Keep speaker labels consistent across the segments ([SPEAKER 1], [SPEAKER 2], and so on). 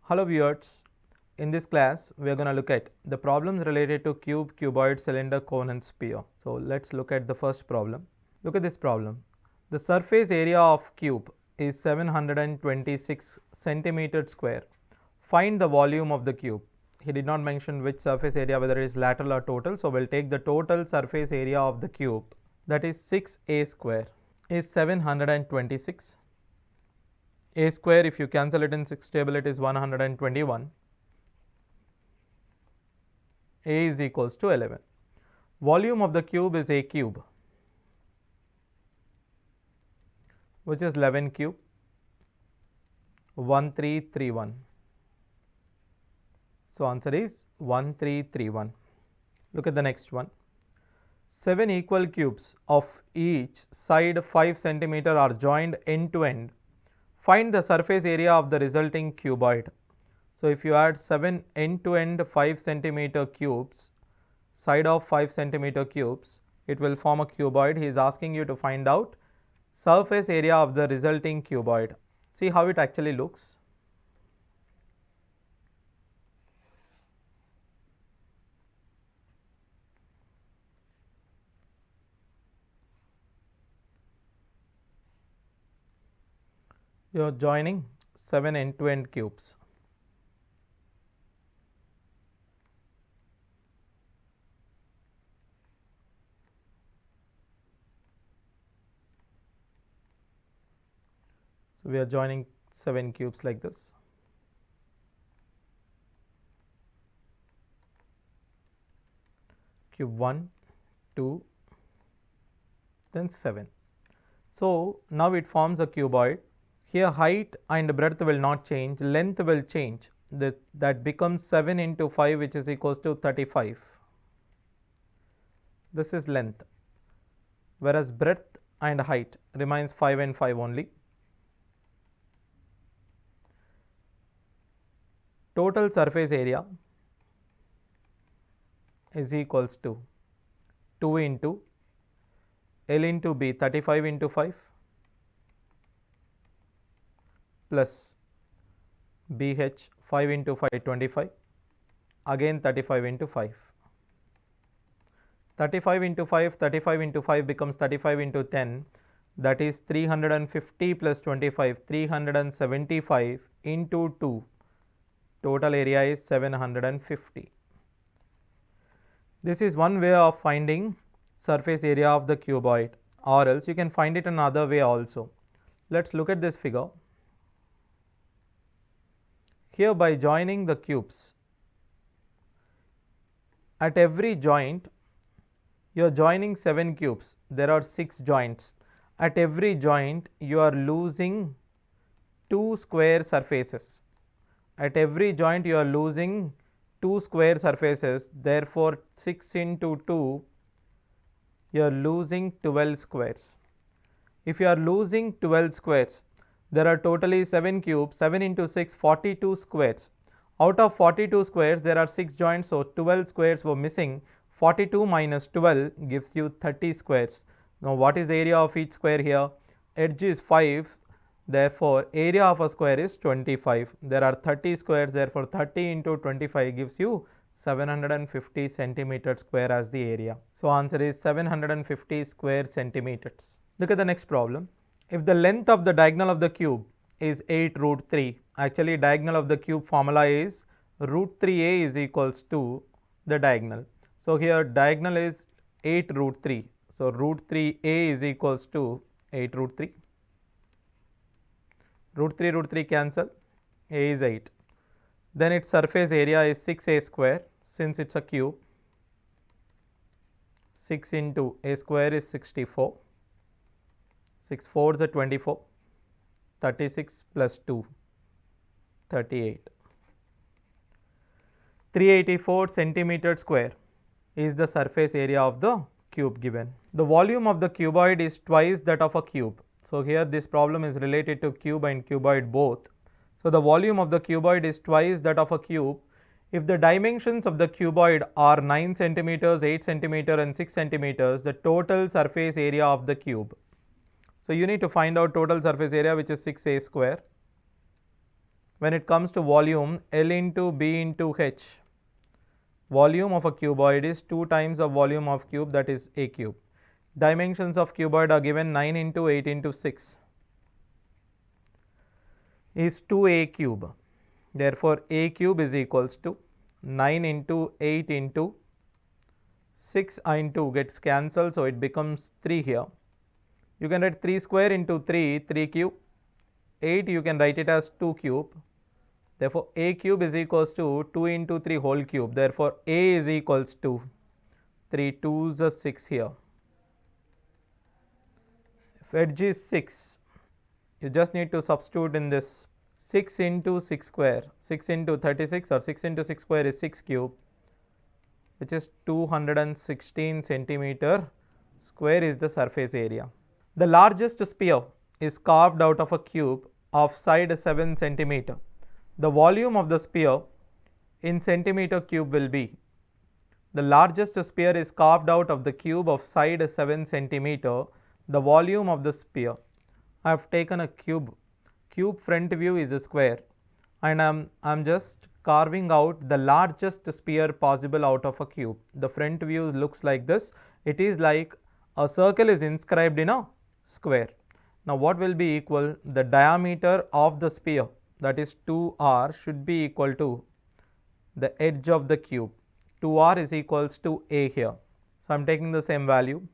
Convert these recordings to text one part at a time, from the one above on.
[SPEAKER 1] Hello viewers, in this class we are going to look at the problems related to cube, cuboid, cylinder, cone and sphere. So let's look at the first problem. Look at this problem. The surface area of cube is 726 centimeter square. Find the volume of the cube. He did not mention which surface area, whether it is lateral or total. So we'll take the total surface area of the cube, that is 6a square is 726. A square, if you cancel it in 6 table, it is 121. A is equals to 11. Volume of the cube is a cube, which is 11 cube, 1331. So answer is 1331. Look at the next one. 7 equal cubes of each side 5 centimeter are joined end to end. Find the surface area of the resulting cuboid. So if you add 7 end to end 5 centimeter cubes, side of 5 centimeter cubes, it will form a cuboid. He is asking you to find out surface area of the resulting cuboid. See how it actually looks. You are joining 7 end to end cubes. So we are joining 7 cubes like this. Cube 1, 2, then 7. So now it forms a cuboid. Here height and breadth will not change, length will change. That becomes 7 into 5, which is equals to 35. This is length, whereas breadth and height remains 5 and 5 only. Total surface area is equals to 2 into L into B, 35 into 5, plus BH 5 into 5, 25, again 35 into 5. 35 into 5, 35 into 5 becomes 35 into 10, that is 350 plus 25, 375 into 2. Total area is 750. This is one way of finding surface area of the cuboid, or else you can find it another way also. Let's look at this figure. Here, by joining the cubes, at every joint you are joining 7 cubes. There are 6 joints. At every joint you are losing 2 square surfaces. At every joint you are losing 2 square surfaces. Therefore, 6 into 2, you are losing 12 squares. If you are losing 12 squares, there are totally 7 cubes, 7 into 6, 42 squares. Out of 42 squares, there are 6 joints, so 12 squares were missing. 42 minus 12 gives you 30 squares. Now, what is the area of each square here? Edge is 5, therefore, area of a square is 25. There are 30 squares, therefore, 30 into 25 gives you 750 centimeter square as the area. So, answer is 750 square centimeters. Look at the next problem. If the length of the diagonal of the cube is 8 root 3, actually diagonal of the cube formula is root 3a is equals to the diagonal. So here diagonal is 8 root 3. So root 3a is equals to 8 root 3. Root 3 cancel, a is 8. Then its surface area is 6a square, since it's a cube. 6 into a square is 64. 6 4s are 24, 36 plus 2, 38. 384 centimeter square is the surface area of the cube given. The volume of the cuboid is twice that of a cube. So here this problem is related to cube and cuboid both. So the volume of the cuboid is twice that of a cube. If the dimensions of the cuboid are 9 centimeters, 8 centimeter and 6 centimeters, the total surface area of the cube. So you need to find out total surface area, which is 6a square. when it comes to volume, L into B into H. Volume of a cuboid is 2 times the volume of cube, that is A cube. Dimensions of cuboid are given 9 into 8 into 6 is 2A cube. Therefore, A cube is equals to 9 into 8 into 6 into gets cancelled, so it becomes 3 here. You can write 3 square into 3, 3 cube. 8 you can write it as 2 cube. Therefore, A cube is equals to 2 into 3 whole cube. Therefore, A is equals to 3 2s are 6 here. If edge is 6, you just need to substitute in this 6 into 6 square, 6 into 36 or 6 into 6 square is 6 cube, which is 216 centimeter square is the surface area. The largest sphere is carved out of a cube of side 7 centimeter. The volume of the sphere in centimeter cube will be, the largest sphere is carved out of the cube of side 7 centimeter. The volume of the sphere, I have taken a cube. Cube front view is a square, and I am just carving out the largest sphere possible out of a cube. The front view looks like this. It is like a circle is inscribed in a square. Now, what will be equal? The diameter of the sphere, that is 2r, should be equal to the edge of the cube. 2r is equals to A here. So, I am taking the same value.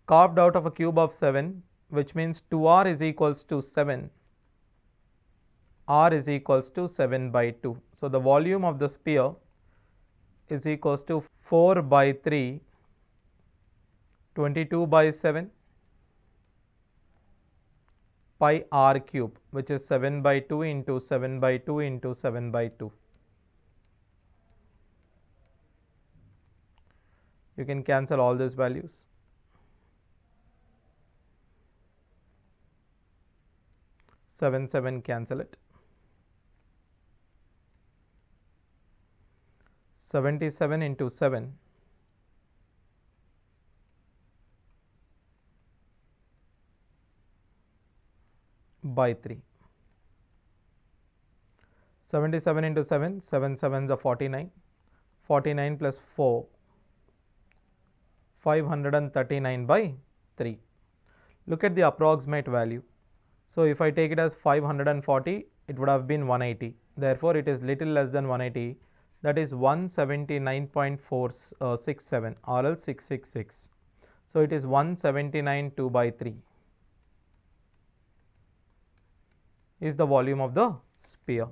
[SPEAKER 1] Carved out of a cube of 7, which means 2r is equals to 7. R is equals to 7 by 2. So, the volume of the sphere is equals to 4 by 3, 22 by 7 pi r cube, which is 7 by 2 into 7 by 2 into 7 by 2. You can cancel all these values. 7 7 cancel it. 77 into 7 by 3. 77 into 7, 7 7s are 49. 49 plus 4, 539 by 3. Look at the approximate value. So, if I take it as 540, it would have been 180. Therefore, it is little less than 180, that is 179.467 or else 666. So, it is 179 2 by 3 is the volume of the sphere.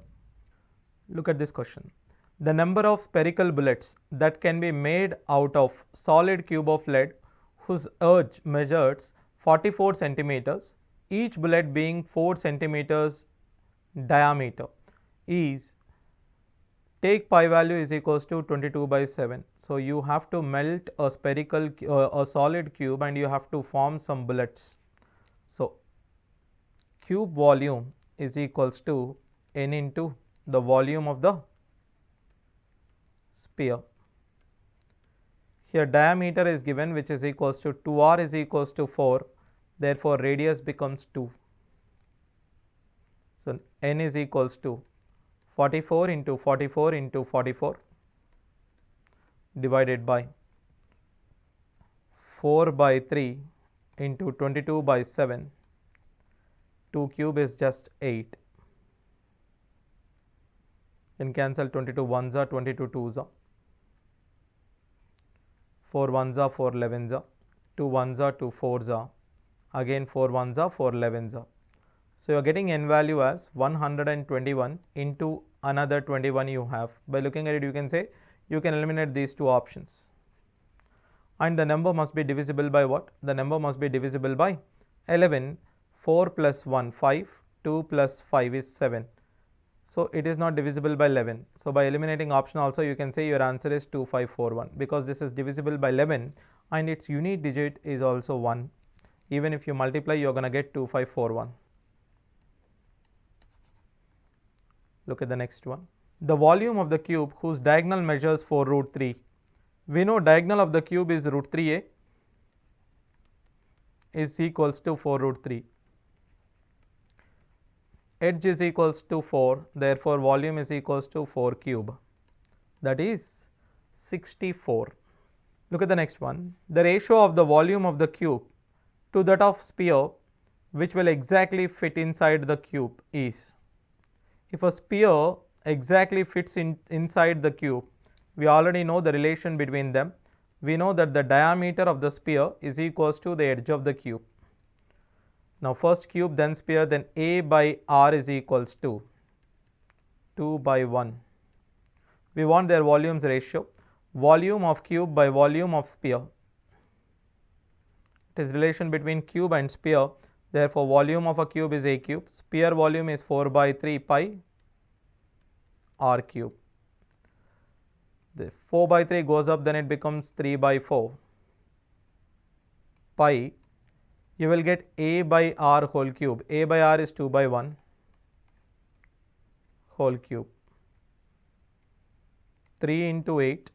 [SPEAKER 1] Look at this question. The number of spherical bullets that can be made out of solid cube of lead whose edge measures 44 centimeters, each bullet being 4 centimeters diameter, is, take pi value is equals to 22 by 7. So, you have to melt a spherical a solid cube and you have to form some bullets. So, cube volume is equals to n into the volume of the sphere. Here diameter is given, which is equals to 2r is equals to 4. Therefore, radius becomes 2. So, n is equals to 44 into 44 into 44 divided by 4 by 3 into 22 by 7. 2 cube is just 8. Then cancel 22 ones are 22 twos are. 4 ones are 4 11s are. 2 ones are 2 4s are. Again 4 ones are 4 11s are. So, you are getting n value as 121 into another 21 you have. By looking at it, you can say you can eliminate these two options. And the number must be divisible by what? The number must be divisible by 11. 4 plus 1 5, 2 plus 5 is 7. So, it is not divisible by 11. So, by eliminating option also you can say your answer is 2541, because this is divisible by 11 and its unit digit is also 1. Even if you multiply, you are going to get 2541. Look at the next one. The volume of the cube whose diagonal measures 4 root 3. We know diagonal of the cube is root 3a is equals to 4 root 3. edge is equals to 4, therefore volume is equals to 4 cube, that is 64. Look at the next one. The ratio of the volume of the cube to that of sphere which will exactly fit inside the cube is. If a sphere exactly fits inside the cube, we already know the relation between them. We know that the diameter of the sphere is equals to the edge of the cube. Now first cube, then sphere, then A by R is equals to 2 by 1. We want their volumes ratio. Volume of cube by volume of sphere. It is relation between cube and sphere. Therefore, volume of a cube is A cube. Sphere volume is 4 by 3 pi R cube. The 4 by 3 goes up, then it becomes 3 by 4 pi. You will get A by R whole cube. A by R is 2 by 1 whole cube. 3 into 8.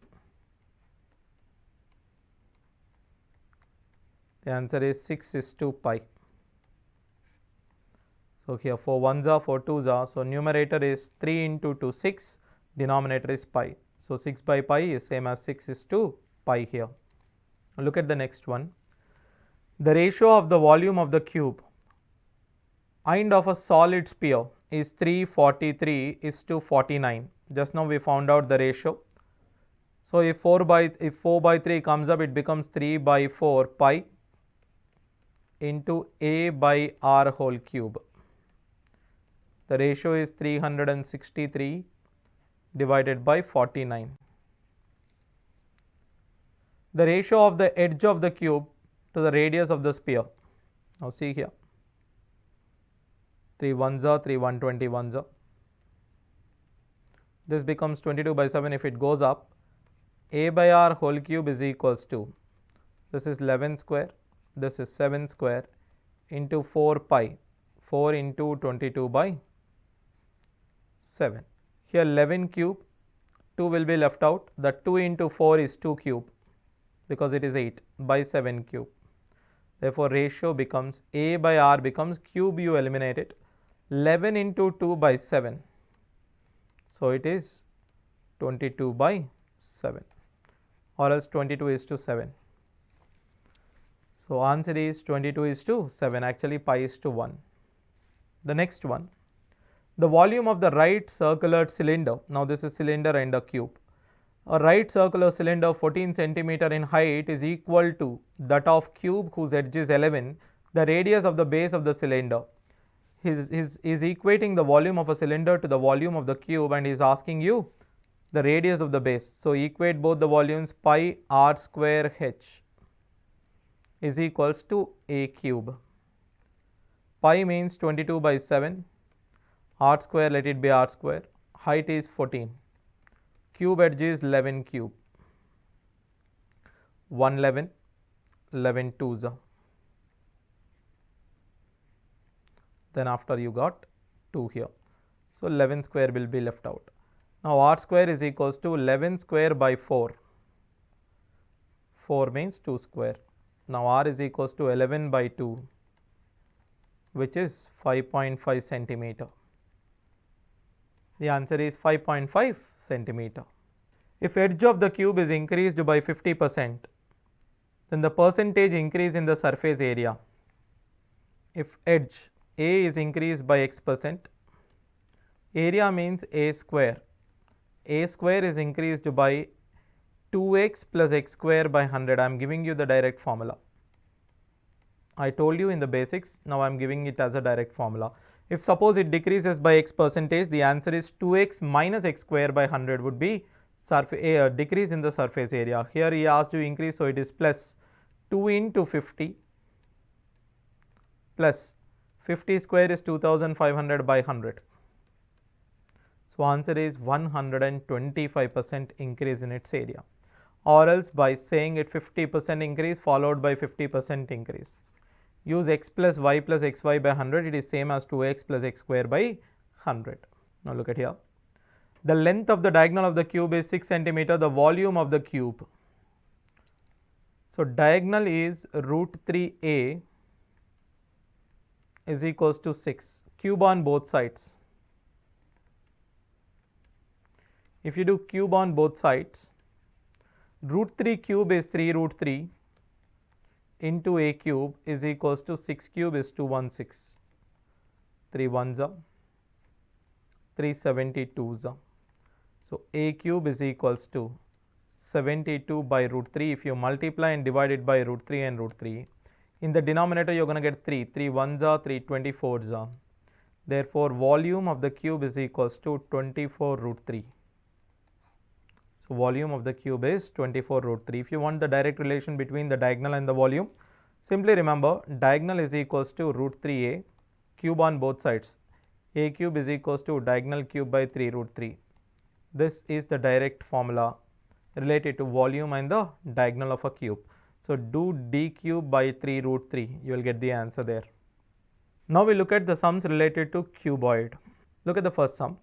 [SPEAKER 1] The answer is 6:2 pi. So here 4 ones are, 4 twos are. So numerator is 3 into 2, 6. Denominator is pi. So 6 by pi is same as 6:2 pi here. Look at the next one. The ratio of the volume of the cube and of a solid sphere is 343:49. Just now we found out the ratio. So if 4 by 3 comes up, it becomes 3 by 4 pi into A by R whole cube. The ratio is 363 divided by 49. The ratio of the edge of the cube to the radius of the sphere. Now see here. 3 ones are, 3 120 ones are. This becomes 22 by 7 if it goes up. A by R whole cube is equals to, this is 11 square, this is 7 square into 4 pi, 4 into 22 by 7. Here 11 cube, 2 will be left out. The 2 into 4 is 2 cube because it is 8 by 7 cube. Therefore, ratio becomes A by R becomes cube, you eliminate it, 11 into 2 by 7. So it is 22 by 7, or else 22:7. So answer is 22:7. Actually pi is to 1. The next one, the volume of the right circular cylinder. Now this is cylinder and a cube. A right circular cylinder 14 centimeter in height is equal to that of cube whose edge is 11, the radius of the base of the cylinder. He is equating the volume of a cylinder to the volume of the cube and he is asking you the radius of the base. So equate both the volumes. Pi r square h is equals to a cube. Pi means 22 by 7. R square, let it be r square. Height is 14. Cube edge is 11 cube. 111, 11 twos. Then after you got 2 here. So 11 square will be left out. Now r square is equals to 11 square by 4. 4 means 2 square. Now r is equals to 11 by 2, which is 5.5 centimeter. The answer is 5.5 centimeter. If edge of the cube is increased by 50%, then the percentage increase in the surface area. If edge A is increased by x%, area means a square. A square is increased by 2x plus x square by 100. I am giving you the direct formula. I told you in the basics, now I am giving it as a direct formula. If suppose it decreases by x percentage, the answer is 2x minus x square by 100 would be decrease in the surface area. Here he asked you increase, so it is plus 2 into 50 plus 50 square is 2500 by 100. So answer is 125% increase in its area, or else by saying it 50% increase followed by 50% increase. Use x plus y plus xy by 100, it is same as 2x plus x square by 100. Now look at here. The length of the diagonal of the cube is 6 centimeter, the volume of the cube. So diagonal is root 3a is equals to 6. cube on both sides. If you do cube on both sides, root 3 cube is 3 root 3 into a cube is equals to 6 cube is 216. 3 ones are 372s. So a cube is equals to 72 by root 3. If you multiply and divide it by root 3 and root 3, in the denominator you are going to get 3. 3 ones are 3 24s. Therefore, volume of the cube is equals to 24 root 3. So volume of the cube is 24 root 3. If you want the direct relation between the diagonal and the volume, simply remember diagonal is equals to root 3a, cube on both sides. A cube is equals to diagonal cube by 3 root 3. This is the direct formula related to volume and the diagonal of a cube. So do d cube by 3 root 3, you will get the answer there. Now we look at the sums related to cuboid. Look at the first sum.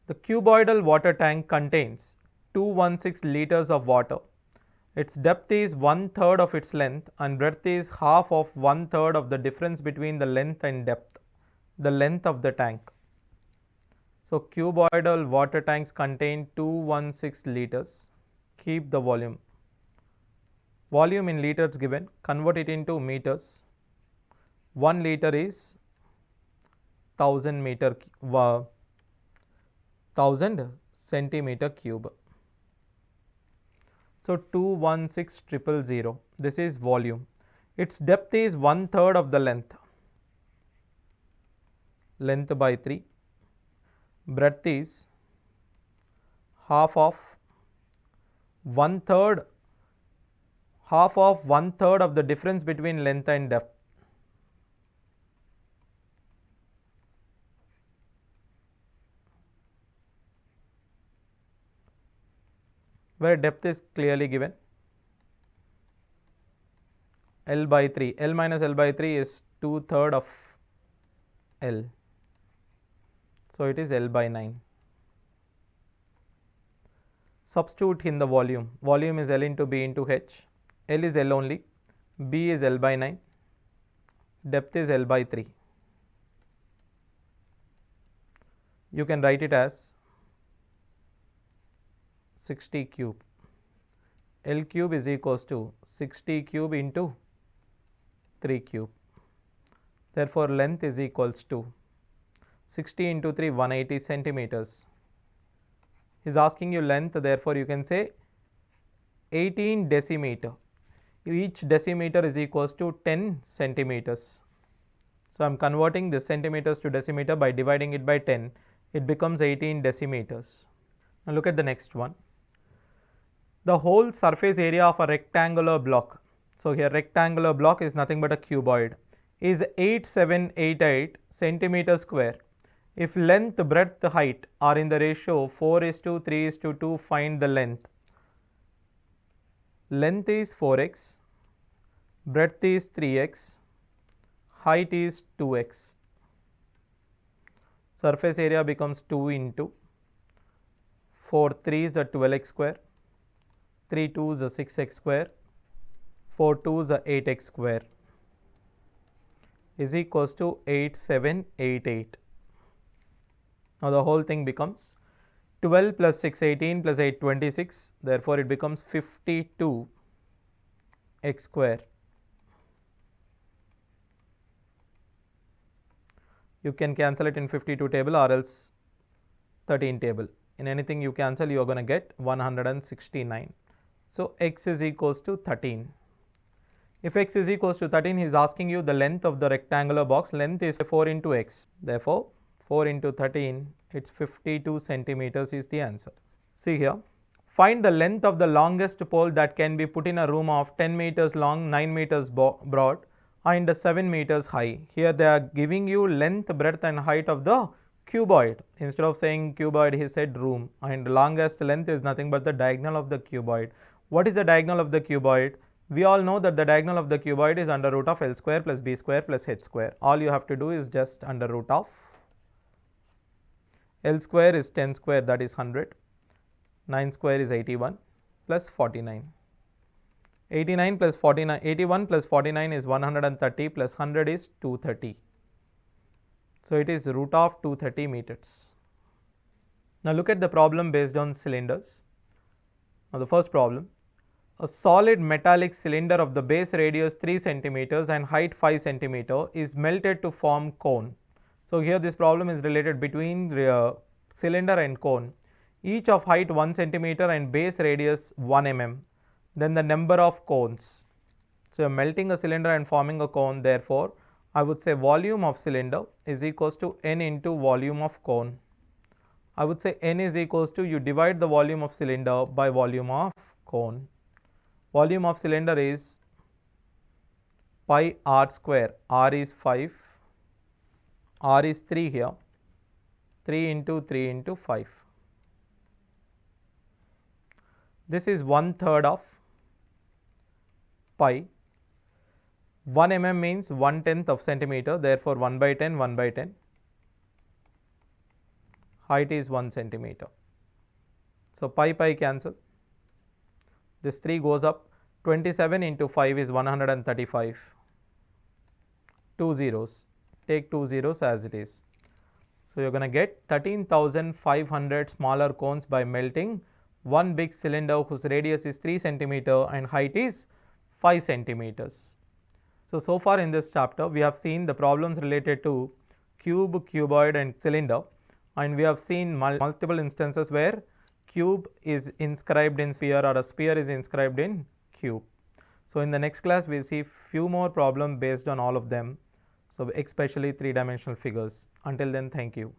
[SPEAKER 1] The cuboidal water tank contains 216 liters of water. Its depth is 1/3 of its length and breadth is half of 1/3 of the difference between the length and depth, the length of the tank. So cuboidal water tanks contain 216 liters. Keep the volume. Volume in liters given, convert it into meters. 1 liter is 1000 centimeter cube. So 216,000, this is volume. Its depth is 1/3 of the length. Length by 3. Breadth is half of 1/3 of the difference between length and depth. Where depth is clearly given. L by 3. L minus L by 3 is 2/3 of L. So it is L by 9. Substitute in the volume. Volume is L into B into H. L is L only. B is L by 9. Depth is L by 3. You can write it as 60 cube. L cube is equals to 60 cube into 3 cube. Therefore, length is equals to 60 into 3, 180 centimeters. He is asking you length, therefore you can say 18 decimeter. Each decimeter is equals to 10 centimeters. So I am converting the centimeters to decimeter by dividing it by 10. It becomes 18 decimeters. Now look at the next one. The whole surface area of a rectangular block. So here rectangular block is nothing but a cuboid. Is 8788 centimeter square. If length, breadth, height are in the ratio 4:3:2, find the length. Length is 4x, breadth is 3x, height is 2x. Surface area becomes 2 into 4 3s are 12x square, 3 2s are 6x square, 4 2s are 8x square is equals to 8788. Now the whole thing becomes 12 plus 6 18 plus 8 26, therefore it becomes 52 x square. You can cancel it in 52 table or else 13 table. In anything you cancel, you are going to get 169. So x is equals to 13. If x is equals to 13, he is asking you the length of the rectangular box. Length is 4 into x. Therefore 4 into 13, it's 52 centimeters is the answer. See here, find the length of the longest pole that can be put in a room of 10 meters long, 9 meters broad and 7 meters high. Here they are giving you length, breadth and height of the cuboid. Instead of saying cuboid, he said room, and longest length is nothing but the diagonal of the cuboid. What is the diagonal of the cuboid? We all know that the diagonal of the cuboid is under root of L square plus B square plus H square. All you have to do is just under root of L square is 10 square, that is 100, 9 square is 81 plus 49. 89 plus 49, 81 plus 49 is 130 plus 100 is 230. So it is root of 230 meters. Now look at the problem based on cylinders. Now the first problem, a solid metallic cylinder of the base radius 3 centimeters and height 5 centimeter is melted to form cone. So here this problem is related between cylinder and cone, each of height 1 centimeter and base radius 1 mm. Then the number of cones. So you are melting a cylinder and forming a cone, therefore I would say volume of cylinder is equals to n into volume of cone. I would say n is equals to, you divide the volume of cylinder by volume of cone. Volume of cylinder is pi r square, r is 5, r is 3 here, 3 into 5. This is 1/3 of pi. 1 mm means 1/10 of centimeter, therefore 1/10, 1/10. Height is 1 centimeter. So pi cancel. This 3 goes up. 27 into 5 is 135. 2 zeros. Take 2 zeros as it is. So you are going to get 13,500 smaller cones by melting one big cylinder whose radius is 3 centimeter and height is 5 centimeters. So far in this chapter we have seen the problems related to cube, cuboid and cylinder, and we have seen multiple instances where cube is inscribed in sphere or a sphere is inscribed in cube. So in the next class we will see few more problems based on all of them, so especially 3-dimensional figures. Until then, thank you.